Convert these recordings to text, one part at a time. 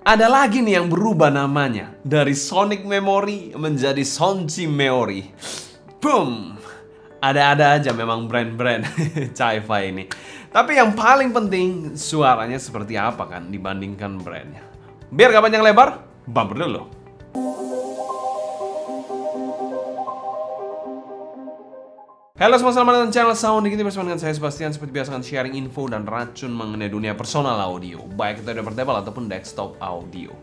Ada lagi nih yang berubah namanya dari Sonic Memory menjadi Sonji Memory. Boom. Ada-ada aja memang brand-brand Chi-Fi ini. Tapi yang paling penting suaranya seperti apa kan dibandingkan brandnya. Biar gak panjang lebar, bumper dulu. Halo semua, selamat datang di channel Sound Dikit bersama dengan saya Sebastian. Seperti biasa akan sharing info dan racun mengenai dunia personal audio, baik itu audio portable ataupun desktop audio.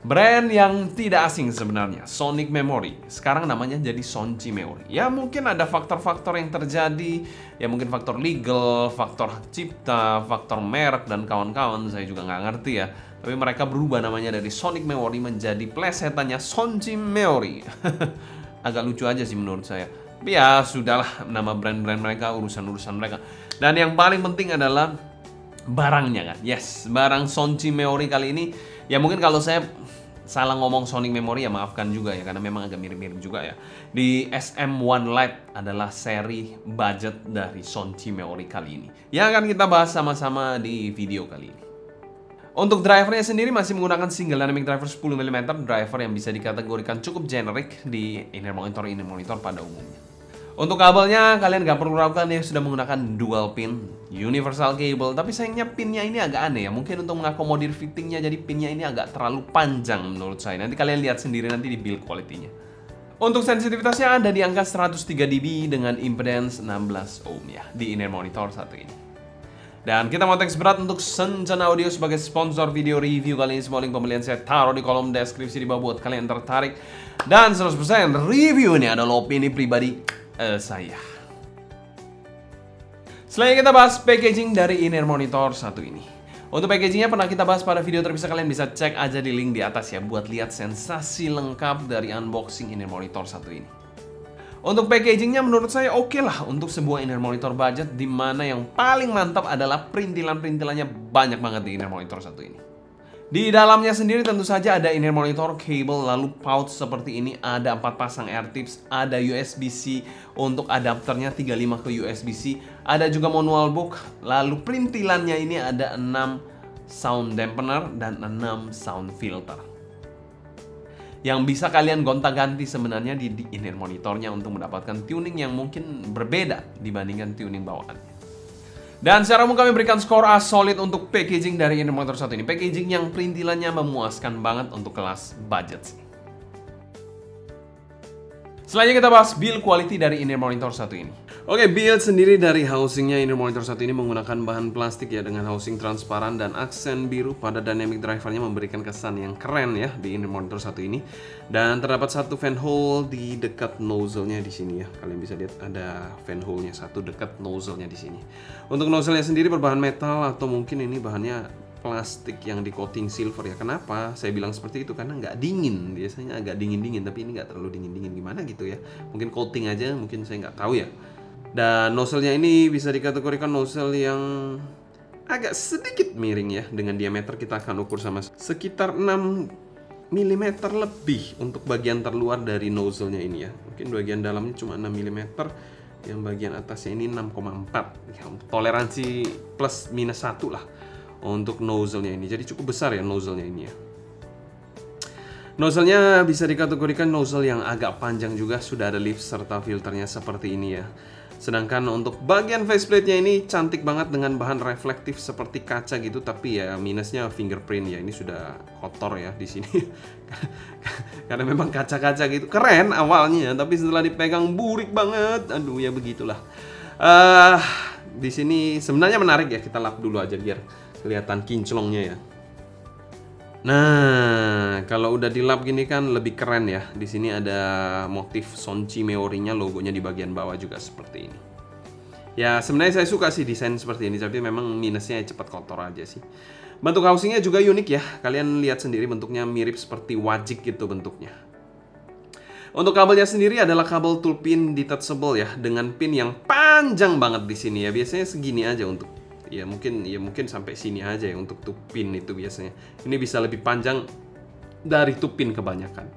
Brand yang tidak asing sebenarnya, Sonic Memory, sekarang namanya jadi Sonji Memory. Ya mungkin ada faktor-faktor yang terjadi, ya mungkin faktor legal, faktor hak cipta, faktor merek dan kawan-kawan, saya juga nggak ngerti ya. Tapi mereka berubah namanya dari Sonic Memory menjadi plesetannya Sonji Memory. Agak lucu aja sih menurut saya. Tapi ya sudahlah, nama brand-brand mereka, urusan-urusan mereka. Dan yang paling penting adalah barangnya kan. Yes, barang Sonji Memory kali ini, ya mungkin kalau saya salah ngomong Sonic Memory ya maafkan juga ya, karena memang agak mirip-mirip juga ya. Di SM1 Lite adalah seri budget dari Sonji Memory kali ini, yang akan kita bahas sama-sama di video kali ini. Untuk drivernya sendiri masih menggunakan single dynamic driver 10mm, driver yang bisa dikategorikan cukup generik di inner monitor pada umumnya. Untuk kabelnya kalian gak perlu ragukan, ya sudah menggunakan dual pin universal cable. Tapi sayangnya pinnya ini agak aneh ya. Mungkin untuk mengakomodir fittingnya, jadi pinnya ini agak terlalu panjang menurut saya. Nanti kalian lihat sendiri nanti di build quality-nya. Untuk sensitivitasnya ada di angka 103 dB dengan impedance 16 ohm ya di inner monitor satu ini. Dan kita mau teks berat untuk Sencana Audio sebagai sponsor video review kali ini. Semua link pembelian saya taruh di kolom deskripsi di bawah buat kalian yang tertarik. Dan 100% review ini adalah opini pribadi saya. Selanjutnya kita bahas packaging dari inner monitor satu ini. Untuk packagingnya pernah kita bahas pada video terpisah, kalian bisa cek aja di link di atas ya buat lihat sensasi lengkap dari unboxing inner monitor satu ini. Untuk packagingnya menurut saya oke lah untuk sebuah inner monitor budget, dimana yang paling mantap adalah perintilan-perintilannya banyak banget di inner monitor satu ini. Di dalamnya sendiri tentu saja ada inner monitor cable, lalu pouch seperti ini, ada 4 pasang air tips, ada USB-C untuk adapternya 35 ke USB-C, ada juga manual book, lalu perintilannya ini ada 6 sound dampener dan 6 sound filter yang bisa kalian gonta-ganti sebenarnya di inner monitornya untuk mendapatkan tuning yang mungkin berbeda dibandingkan tuning bawaannya. Dan secara umum kami berikan skor A solid untuk packaging dari inner monitor satu ini. Packaging yang perintilannya memuaskan banget untuk kelas budget. Selanjutnya kita bahas build quality dari inner monitor satu ini. Oke, build sendiri dari housingnya inner monitor satu ini menggunakan bahan plastik ya, dengan housing transparan dan aksen biru pada dynamic drivernya memberikan kesan yang keren ya di inner monitor satu ini. Dan terdapat satu fan hole di dekat nozzle-nya di sini ya. Kalian bisa lihat ada fan hole-nya satu dekat nozzle-nya di sini. Untuk nozzle-nya sendiri berbahan metal atau mungkin ini bahannya plastik yang di coating silver ya. Kenapa saya bilang seperti itu? Karena nggak dingin, biasanya agak dingin-dingin, tapi ini nggak terlalu dingin-dingin gimana gitu ya. Mungkin coating aja, mungkin saya nggak tahu ya. Dan nozzle-nya ini bisa dikategorikan nozzle yang agak sedikit miring ya. Dengan diameter kita akan ukur sama sekitar 6 mm lebih untuk bagian terluar dari nozzle-nya ini ya. Mungkin bagian dalamnya cuma 6 mm, yang bagian atasnya ini 6,4 ya, toleransi plus minus 1 lah untuk nozzle-nya ini. Jadi cukup besar ya nozzle-nya ini ya. Nozzle-nya bisa dikategorikan nozzle yang agak panjang juga, sudah ada lip serta filternya seperti ini ya. Sedangkan untuk bagian faceplate-nya ini cantik banget dengan bahan reflektif seperti kaca gitu, tapi ya minusnya fingerprint ya, ini sudah kotor ya di sini. Karena memang kaca-kaca gitu. Keren awalnya, tapi setelah dipegang burik banget. Aduh ya begitulah. Di sini sebenarnya menarik ya, kita lap dulu aja biar kelihatan kinclongnya ya. Nah, kalau udah dilap gini kan lebih keren ya. Di sini ada motif Sonji Memory-nya, logonya di bagian bawah juga seperti ini. Ya, sebenarnya saya suka sih desain seperti ini, tapi memang minusnya cepat kotor aja sih. Bentuk housingnya juga unik ya. Kalian lihat sendiri bentuknya mirip seperti wajik gitu bentuknya. Untuk kabelnya sendiri adalah kabel tool pin detachable ya, dengan pin yang panjang banget di sini ya. Biasanya segini aja untuk ya mungkin sampai sini aja ya untuk tupin itu biasanya. Ini bisa lebih panjang dari tupin kebanyakan.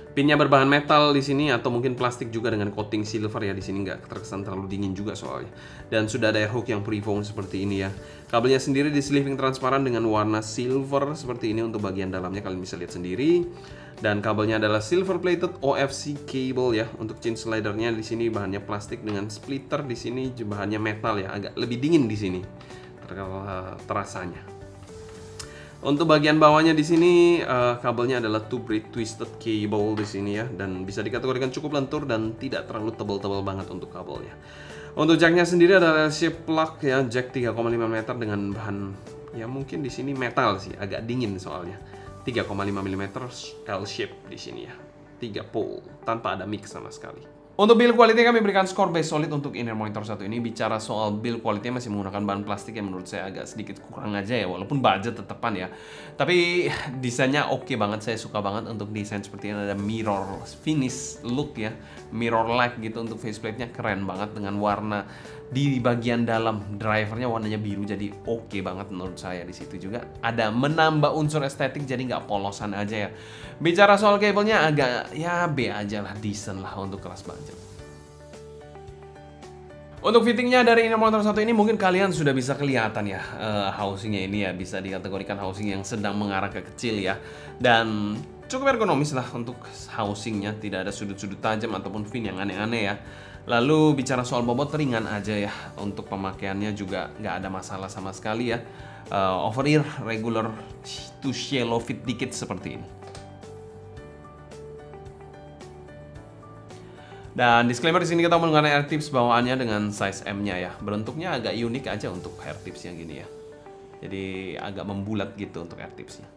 Pinnya berbahan metal di sini atau mungkin plastik juga dengan coating silver ya, di sini nggak terkesan terlalu dingin juga soalnya. Dan sudah ada air hook yang pre-foam seperti ini ya. Kabelnya sendiri di sleeving transparan dengan warna silver seperti ini untuk bagian dalamnya, kalian bisa lihat sendiri. Dan kabelnya adalah silver plated OFC cable ya. Untuk chain slidernya di sini bahannya plastik dengan splitter di sini bahannya metal ya, agak lebih dingin di sini terasanya. Untuk bagian bawahnya di sini kabelnya adalah two braid twisted cable di sini ya, dan bisa dikategorikan cukup lentur dan tidak terlalu tebal-tebal banget untuk kabelnya. Untuk jacknya sendiri adalah shape plug ya, jack 3,5 meter dengan bahan ya mungkin di sini metal sih, agak dingin soalnya. 3,5 mm L shape di sini ya. 3 pole tanpa ada mix sama sekali. Untuk build quality kami berikan skor base solid untuk inner monitor satu ini. Bicara soal build quality masih menggunakan bahan plastik yang menurut saya agak sedikit kurang aja ya, walaupun budget tetepan ya. Tapi desainnya oke banget, saya suka banget untuk desain seperti ini, ada mirror finish look ya, mirror like gitu untuk faceplate-nya keren banget dengan warna di bagian dalam drivernya warnanya biru, jadi oke banget menurut saya. Di situ juga ada menambah unsur estetik jadi nggak polosan aja ya. Bicara soal kabelnya agak ya B aja lah, decent lah untuk kelas budget. Untuk fittingnya dari inner monitor satu ini mungkin kalian sudah bisa kelihatan ya, housingnya ini ya bisa dikategorikan housing yang sedang mengarah ke kecil ya, dan cukup ergonomis lah untuk housingnya, tidak ada sudut-sudut tajam ataupun fin yang aneh-aneh ya. Lalu bicara soal bobot ringan aja ya, untuk pemakaiannya juga nggak ada masalah sama sekali ya. Over ear regular to shallow fit dikit seperti ini. Dan disclaimer di sini kita menggunakan air tips bawaannya dengan size M-nya ya. Bentuknya agak unik aja untuk air tips yang gini ya. Jadi agak membulat gitu untuk air tipsnya.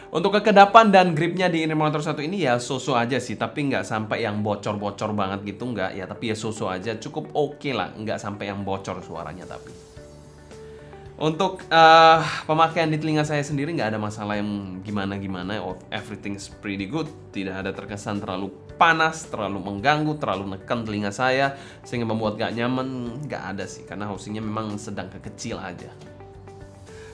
Untuk kekedapan dan gripnya di inner monitor satu ini ya so-so aja sih, tapi nggak sampai yang bocor-bocor banget gitu nggak ya, tapi ya so-so aja, cukup oke lah, nggak sampai yang bocor suaranya. Tapi untuk pemakaian di telinga saya sendiri nggak ada masalah yang gimana-gimana, everything's pretty good, tidak ada terkesan terlalu panas, terlalu mengganggu, terlalu neken telinga saya sehingga membuat gak nyaman, nggak ada sih, karena housingnya memang sedang kekecil aja.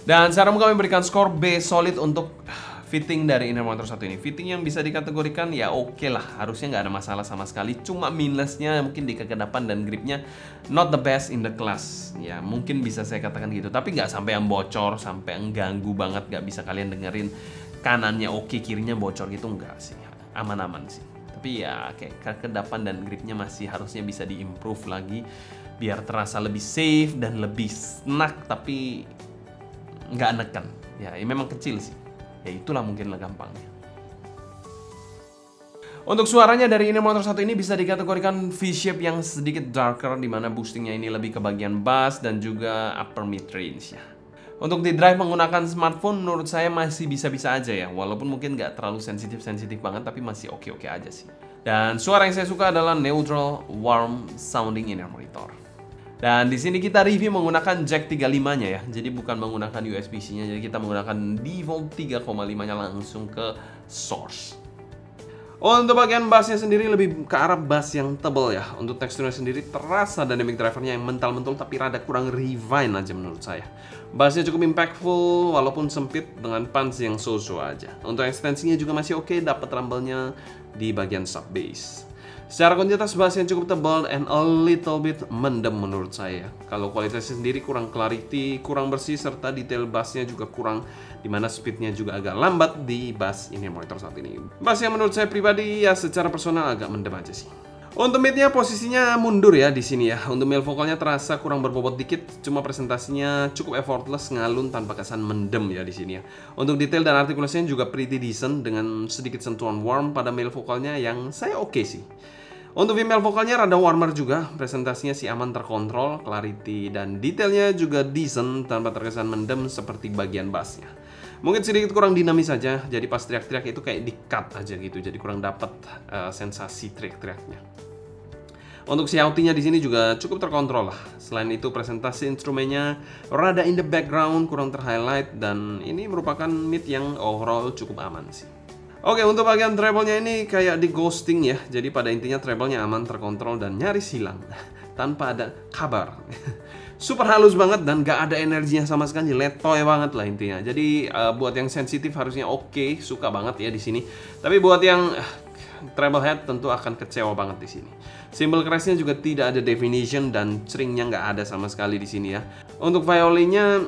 Dan sekarang kami berikan skor B solid untuk fitting dari inner monitor satu ini. Fitting yang bisa dikategorikan ya oke lah, harusnya nggak ada masalah sama sekali. Cuma minusnya mungkin di kekedapan dan gripnya not the best in the class. Ya mungkin bisa saya katakan gitu. Tapi nggak sampai yang bocor, sampai yang ganggu banget, nggak bisa kalian dengerin kanannya oke, kirinya bocor gitu, nggak sih. Aman-aman sih. Tapi ya kayak kekedapan dan gripnya masih harusnya bisa diimprove lagi biar terasa lebih safe dan lebih snack tapi nggak neken. Ya memang kecil sih. Ya itulah mungkinlah gampangnya. Untuk suaranya dari inner monitor satu ini bisa dikategorikan V-shape yang sedikit darker, di mana boostingnya ini lebih ke bagian bass dan juga upper mid range ya. Untuk di drive menggunakan smartphone menurut saya masih bisa-bisa aja ya, walaupun mungkin nggak terlalu sensitif banget, tapi masih oke-oke aja sih. Dan suara yang saya suka adalah neutral, warm sounding inner monitor. Dan di sini kita review menggunakan jack 3.5-nya ya. Jadi bukan menggunakan USB-C-nya, jadi kita menggunakan default 3,5-nya langsung ke source. Untuk bagian bassnya sendiri lebih ke arah bass yang tebal ya. Untuk teksturnya sendiri terasa dynamic drivernya yang mental-mentul tapi rada kurang refine aja menurut saya. Bassnya cukup impactful walaupun sempit dengan punch yang so-so aja. Untuk ekstensinya juga masih oke, dapat rumble-nya di bagian sub bass. Secara kuantitas bass yang cukup tebal and a little bit mendem menurut saya. Kalau kualitasnya sendiri kurang clarity, kurang bersih, serta detail bassnya juga kurang, dimana speednya juga agak lambat di bass ini monitor saat ini. Bass yang menurut saya pribadi ya secara personal agak mendem aja sih. Untuk midnya posisinya mundur ya di sini ya. Untuk male vokalnya terasa kurang berbobot dikit, cuma presentasinya cukup effortless, ngalun tanpa kesan mendem ya di sini ya. Untuk detail dan artikulasinya juga pretty decent dengan sedikit sentuhan warm pada male vokalnya yang saya oke sih. Untuk female vokalnya rada warmer juga, presentasinya sih aman, terkontrol, clarity dan detailnya juga decent tanpa terkesan mendem seperti bagian bassnya. Mungkin sedikit kurang dinamis saja, jadi pas teriak-teriak itu kayak di-cut aja gitu, jadi kurang dapat sensasi teriak-teriaknya. Untuk shoutingnya di sini juga cukup terkontrol lah. Selain itu presentasi instrumennya rada in the background, kurang ter-highlight, dan ini merupakan mid yang overall cukup aman sih. Oke, untuk bagian treble-nya ini kayak di ghosting ya. Jadi pada intinya treble-nya aman, terkontrol, dan nyaris hilang tanpa ada kabar. super halus banget dan gak ada energinya sama sekali, letoy banget lah intinya. Jadi buat yang sensitif harusnya oke, suka banget ya di sini. Tapi buat yang treble head tentu akan kecewa banget di sini. Simbol crashnya juga tidak ada definition dan stringnya nggak ada sama sekali di sini ya. Untuk violinnya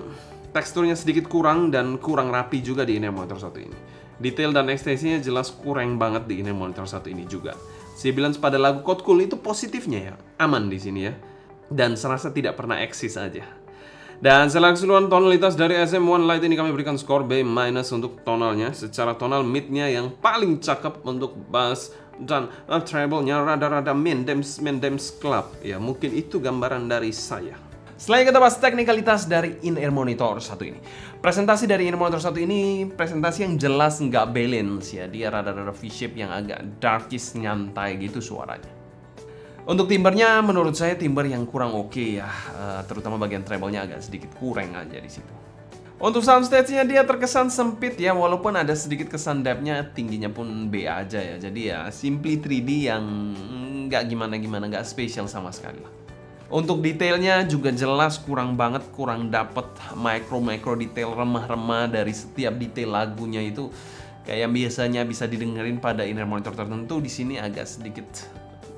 teksturnya sedikit kurang dan kurang rapi juga di inner monitor satu ini. Detail dan ekstensinya jelas kurang banget di inner monitor satu ini juga. Sibilance pada lagu Code Cool itu positifnya ya, aman di sini ya. Dan serasa tidak pernah eksis aja. Dan secara keseluruhan tonalitas dari SM1 Lite ini kami berikan skor B- untuk tonalnya. Secara tonal mid-nya yang paling cakep, untuk bass dan treble-nya rada-rada mendems club. Ya mungkin itu gambaran dari saya. Selain kita bahas teknikalitas dari in-ear monitor satu ini. Presentasi dari in-ear monitor satu ini presentasi yang jelas nggak balance ya. Dia rada-rada V-shape yang agak darkish, nyantai gitu suaranya. Untuk timbernya menurut saya timber yang kurang oke ya. Terutama bagian treble-nya agak sedikit kurang aja di situ. Untuk soundstage-nya dia terkesan sempit ya, walaupun ada sedikit kesan depth-nya, tingginya pun B aja ya. Jadi ya simply 3D yang nggak gimana-gimana, nggak spesial sama sekali lah. Untuk detailnya juga jelas kurang banget, kurang dapet micro detail remah-remah dari setiap detail lagunya itu. Kayak biasanya bisa didengerin pada inner monitor tertentu, di sini agak sedikit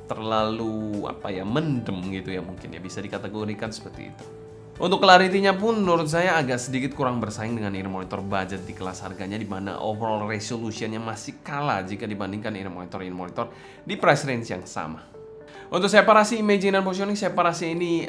terlalu apa ya, mendem gitu ya, mungkin ya bisa dikategorikan seperti itu. Untuk clarity-nya pun menurut saya agak sedikit kurang bersaing dengan inner monitor budget di kelas harganya, di mana overall resolution-nya masih kalah jika dibandingkan inner monitor di price range yang sama. Untuk separasi imaging dan positioning, separasi ini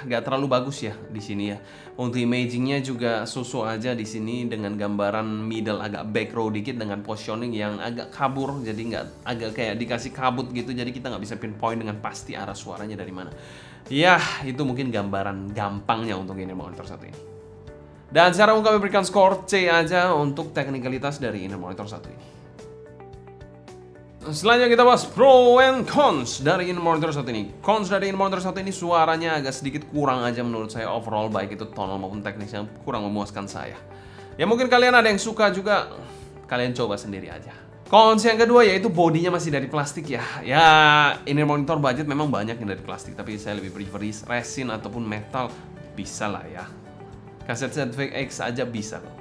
nggak terlalu bagus ya di sini ya. Untuk imagingnya juga susu aja di sini dengan gambaran middle agak back row dikit, dengan positioning yang agak kabur, jadi nggak, agak kayak dikasih kabut gitu, jadi kita nggak bisa pinpoint dengan pasti arah suaranya dari mana. Ya, itu mungkin gambaran gampangnya untuk inner monitor satu ini. Dan secara umum kami berikan skor C aja untuk teknikalitas dari inner monitor satu ini. Selanjutnya kita bahas pro and cons dari inner monitor satu ini. Cons dari inner monitor satu ini, suaranya agak sedikit kurang aja menurut saya overall, baik itu tonal maupun teknisnya kurang memuaskan saya. Ya mungkin kalian ada yang suka juga, kalian coba sendiri aja. Cons yang kedua yaitu bodinya masih dari plastik ya. Ya inner monitor budget memang banyak yang dari plastik, tapi saya lebih prefer resin ataupun metal, bisa lah ya. Kaset ZX aja bisa kok.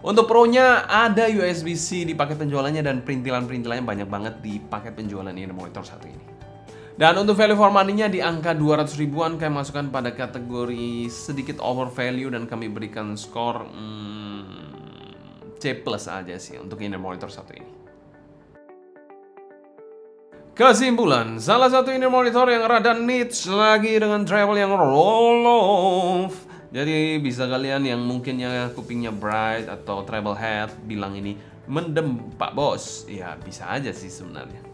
Untuk pro-nya ada USB-C di paket penjualannya dan perintilan-perintilannya banyak banget di paket penjualan inner monitor satu ini. Dan untuk value for money-nya di angka 200 ribuan, kami masukkan pada kategori sedikit over value dan kami berikan skor C+ aja sih untuk inner monitor satu ini. Kesimpulan, salah satu inner monitor yang rada niche lagi dengan treble yang roll off. Jadi bisa kalian yang mungkinnya kupingnya bright atau treble head bilang ini mendem Pak Bos. Ya bisa aja sih sebenarnya.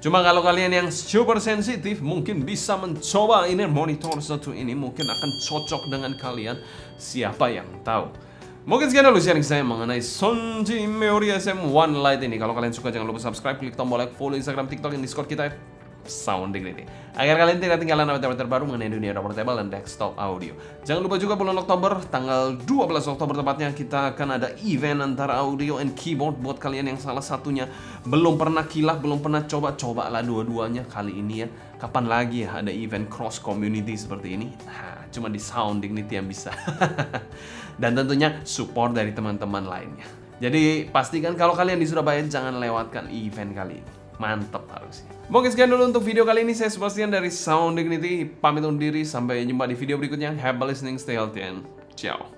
Cuma kalau kalian yang super sensitif mungkin bisa mencoba inner monitor satu ini, mungkin akan cocok dengan kalian, siapa yang tahu. Mungkin sekian dulu sharing saya mengenai Sonji Meori SM1 Lite ini. Kalau kalian suka jangan lupa subscribe, klik tombol like, follow Instagram, TikTok, dan Discord kita Sound Dignity, agar kalian tidak ketinggalan update terbaru mengenai dunia portable dan desktop audio. Jangan lupa juga bulan Oktober, tanggal 12 Oktober tepatnya, kita akan ada event antara audio and keyboard. Buat kalian yang salah satunya belum pernah kilaf, belum pernah coba-cobalah dua-duanya kali ini ya. Kapan lagi ya ada event cross community seperti ini? Nah, cuma di Sound Dignity yang bisa. Dan tentunya support dari teman-teman lainnya. Jadi pastikan kalau kalian di Surabaya jangan lewatkan event kali ini. Mantap harusnya. Mungkin sekian dulu untuk video kali ini. Saya Sebastian dari Sound Dignity, pamit undur diri. Sampai jumpa di video berikutnya. Happy listening, stay healthy, and ciao.